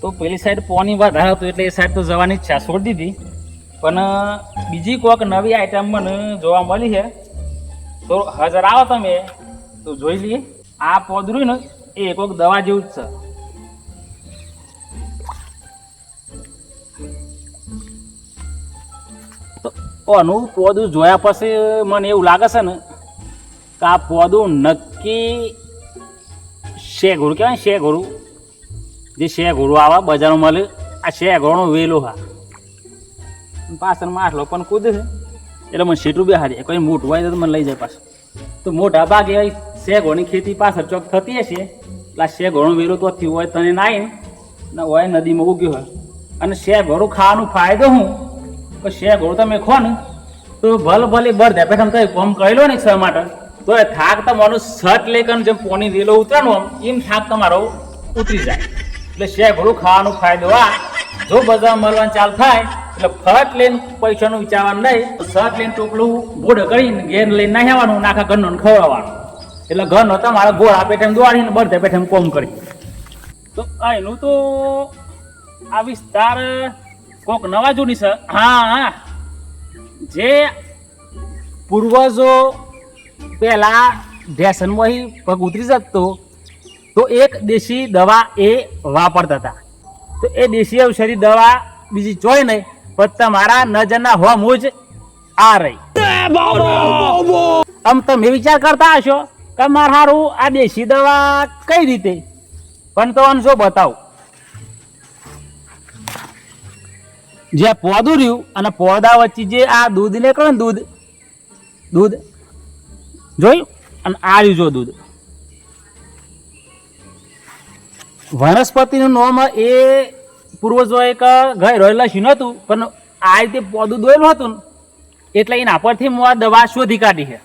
તો પેલી side pony વધારે હતું એટલે એ સાઈડ તો જવાની ઈચ્છા છોડી દીધી. પણ બીજી કોઈક નવી આઈટમ મને જોવા મળી છે. તો હાજર આવો તમે તો જોઈ લઈએ. આ પોદરું ને એ કોઈક દવા જેવું જ છે. તો આનું પોદું જોયા પછી મને એવું લાગે છે ને કે આ પોદું નક્કી શેઘોરું કહેવાય ને, શેઘોરું જે શેઘોરું આવે બજારમાં મળે, આ શેઘોરનો વેલો હા પાછળ માટલો પણ કૂદ છે એટલે મને સીટું બે હારી કોઈ મોટું હોય તો મને લઈ જાય પાછું. તો મોટા ભાગે શેઘોરની ખેતી પાછળ ચોક થતી હશે એટલે આ શેઘોરનો વેલો તો થયું હોય તને નાઈ ને હોય નદીમાં ઉગ્યો હોય. અને શેઘોરું ખાવાનો ફાયદો શું કે શેઘોરું તમે ખો ને તો ભલે બરધે પેઠામાં તમે કોમ કરેલો ને 6 માટે તો એ થાક તમારો શર્ટ લેકન જેમ પોની વેલો ઉતરવાનો એમ થાક તમારો ઉતરી જાય. એટલે શેઘોરું ખાવાનો ફાયદો આ જો બજાર મળવાનું ચાલુ થાય એટલે ફટ લઈને પૈસાનું વિચારવાનું નહીં, શર્ટ લઈને ટોપલું બોડ કરીને ઘેર લઈને નાહી આવવાનું, આખા ઘરનો ખવડાવવાનું. એટલે ઘરનો તમારા ગોળા પેઠે દોડીને બરધે પેઠે કોમ કરી. તો એનું તો આ વિસ્તાર કોક નવા જૂની છે. હા, જે પૂર્વજો પહેલા ઢેસનમાં પગ ઉતરી જતો તો એક દેશી દવા એ વાપરતા હતા. તો એ દેશી ઔષધિ દવા બીજી જોઈ નહીં પણ તમારા નજરના હોમ જ આ રહી. આમ તમે વિચાર કરતા હશો કે મારે હારું આ દેશી દવા કઈ રીતે, પણ તો જો બતાવું. જે પોદું રહ્યું અને પોદા વચ્ચે જે આ દૂધ નીકળે ને દૂધ જોયું, અને આ રહ્યું જો દૂધ. વનસ્પતિનું નામ એ પૂર્વજો એક ઘર લખ્યું નહોતું પણ આ રીતે પોદું દોયેલું હતું ને એટલે એના પરથી હું આ દવા શોધી કાઢી છે.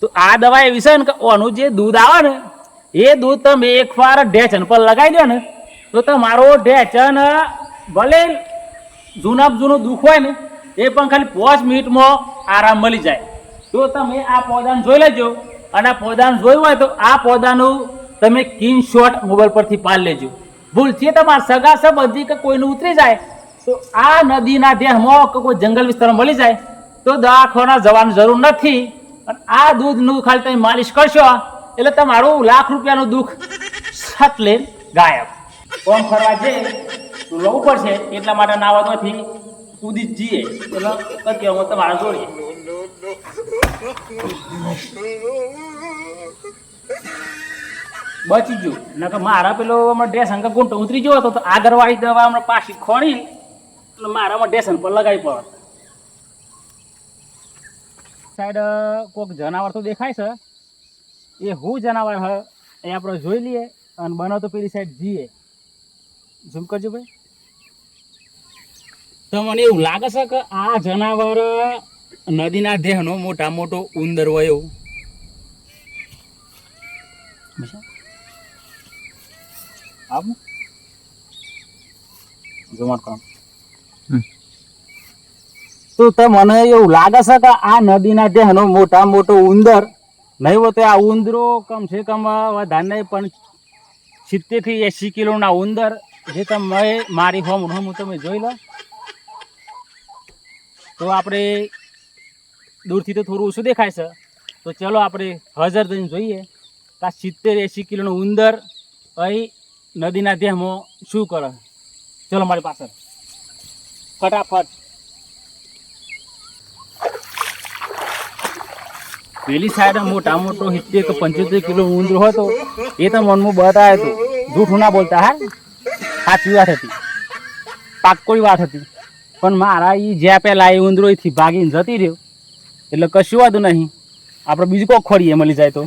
તો આ દવા એવી છે ને કે આનું જે દૂધ આવે ને એ દૂધ તમે એકવાર ઢેચણ પર લગાવી દો ને તો તમારો ઢેચણ ભલે જૂનું દુઃખ હોય ને એ પણ ખાલી 5 મિનિટમાં આરામ મળી જાય. તો તમે આ પૌધાને જોઈ લેજો અને આ પૌધાને જોયું હોય તો આ પૌધાનું તમે સ્ક્રીનશોટ મોબાઈલ પરથી પાડી લેજો. ભૂલથી તમારા સગા સંબંધી કે કોઈનું ઉતરી જાય તો આ નદીના દેહમાં કે કોઈ જંગલ વિસ્તારમાં મળી જાય તો દવાખાના જવાની જરૂર નથી. અને આ દૂધનું ખાલી તમે માલિશ કરશો એટલે તમારું લાખ રૂપિયાનું દુઃખ સટ લઈને ગાયબ. કોમ ફરવા જઈએ તો લવું પડશે એટલા માટે નાવાથી કૂદી જ જઈએ એટલે અત્યારે તમારા જોડીએ. બચી ગયું ના કે મારા પેલો હમણાં ડ્રેસ અંકા ગુંટો ઉતરી ગયો હતો તો આગળવાળી દવા હમણાં પાછી ખોણી એટલે મારામાં ડ્રેસન પર લગાવી પડે. સાઈડ કોઈક જનાવર તો દેખાય છે, એ હું જનાવર હ એ આપણે જોઈ લઈએ અને બનો તો પેલી સાઈડ જઈએ. ઝૂમ કરજો ભાઈ. તો મને એવું લાગે છે કે આ જનાવર નદીના દેહનો મોટો ઉંદર હોય એવું. આવું જમાટ કામ તો મને એવું લાગે છે કે આ નદીના દેહનો મોટો ઉંદર નહીં હોય તો આ ઉંદરો કમસે કમ વધારે નહીં પણ 70 થી 80 કિલોના ઉંદર જે તમે મારી હોમ તમે જોઈ લો. તો આપણે દૂરથી તો થોડું ઓછું દેખાય છે તો ચલો આપણે હાજર થઈને જોઈએ કે આ 70-80 કિલોનો ઉંદર અહીં નદીના દેહમાં શું કરે. ચલો મારી પાછળ ફટાફટ. પેલી સાઈડ મોટો 70-75 કિલો ઉંદર હતો એ તો મનમાં બતાવ્યો હતો. જૂઠું ના બોલતા હા, સાચી વાત હતી, પાક્કોઈ વાત હતી. પણ મારા એ જ્યાં પહેલાં એ ઉંદરો એથી ભાગીને જતી રહ્યો એટલે કશું વાંધો નહીં, આપણે બીજું કોક ખોડીએ મળી જાય તો.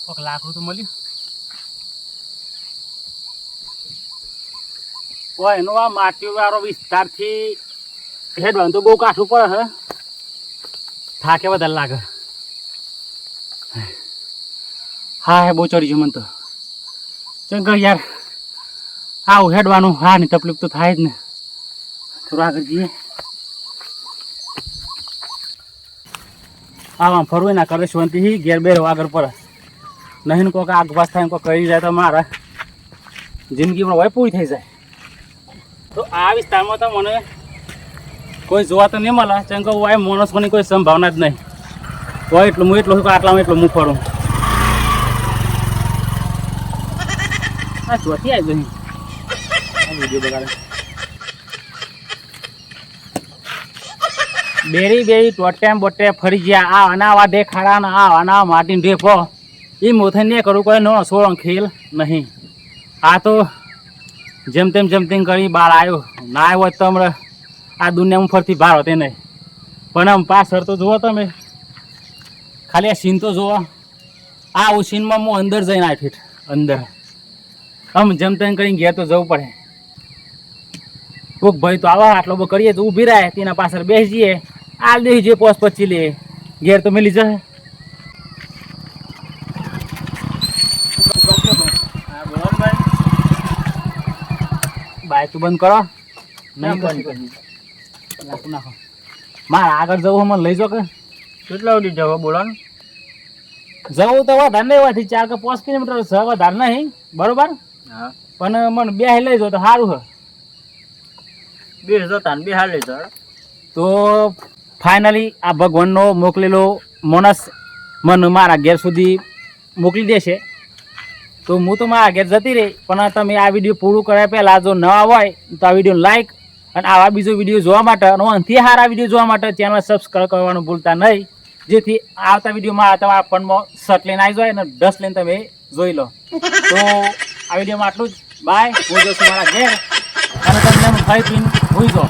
કોક લાકડું તો મળ્યું. એનો આ માટી વાળો વિસ્તારથી હેડવાનું તો બહુ કાઠું પડે હે, થાકે વધારે લાગે. હા બહુ ચડી ગયું મને તો. ચંગર યાર આવું હેડવાનું હા ની તકલીફ તો થાય જ ને. થોડું આગળ જઈએ. આમાં ફરવું ના કરે શાંતિથી ઘેર બેરો આગળ પડે. નહીં ને કોઈક આગપાસ થાય કોઈ કરી જાય તો મારા જિંદગીમાં હોય પૂરી થઈ જાય. તો આ વિસ્તારમાં તો મને કોઈ જોવા તો નહીં મળે, કેમ કે હોય માણસોની કોઈ સંભાવના જ નહીં હોય. એટલું હું એટલું આટલામાં એટલું હું ફરું. હા ચોથી આવી ગઈ વિડીયો બગાડે. બેરી ટોટેમ બોટે ફરી ગયા. આ અનાવા ઢે ખાડા ને આ અનાવા માટીને ઢેપો એ મોથે નહીં કરું કોઈ નો સોળ ખેલ નહીં. આ તો જેમ તેમ કરી બહાર આવ્યો. ના આવ્યો તો હમણાં આ દુનિયામાં ફરતી બહાર હોતી નહીં. પણ આમ પાછળ તો જુઓ તમે, ખાલી આ સીન તો જુઓ. આ સીનમાં હું અંદર જઈને આઠીઠ અંદર આમ જેમ તેમ કરીને ઘેર તો જવું પડે. કોક ભાઈ તો આવા આટલો બહુ કરીએ તો ઊભી રહે, તેના પાછળ બેસી જઈએ, આ દે જે પોસ પછી લે ઘેર તો મેલી જશે. બાઈક બંધ કરો. નહીં બંધ નાખો. મારે આગળ જવું મને લઈ જાઓ કે કેટલા સુધી જવા બોલો ને? જવું તો વધારે નહીં હોવાથી 4 કે 5 કિલોમીટર છે, વધારે નહીં બરોબર. હા પણ મને બે લઈ જાઓ તો સારું છે. બે જતા ને બે હાલ લઈ જાઓ. તો ફાઇનલી આ ભગવાનનો મોકલેલો માણસ મને મારા ઘેર સુધી મોકલી દેશે. તો હું તો મારા ઘેર જતી રહી. પણ તમે આ વિડીયો પૂરું કર્યા પહેલાં જો નવા હોય તો આ વિડીયો લાઈક અને આવા બીજો વિડીયો જોવા માટે અને અંથી સારા વિડીયો જોવા માટે ચેનલ સબસ્ક્રાઈબ કરવાનું ભૂલતા નહીં, જેથી આવતા વિડીયોમાં તમારા ફોનમાં શર્ટ લઈને આવી જાય અને ડ્રેસ લઈને તમે જોઈ લો. તો આ વિડીયોમાં આટલું જ. બાય. હું જઈશ મારા ઘેર અને તમને ખાઈ પીને હોઈ જાઓ.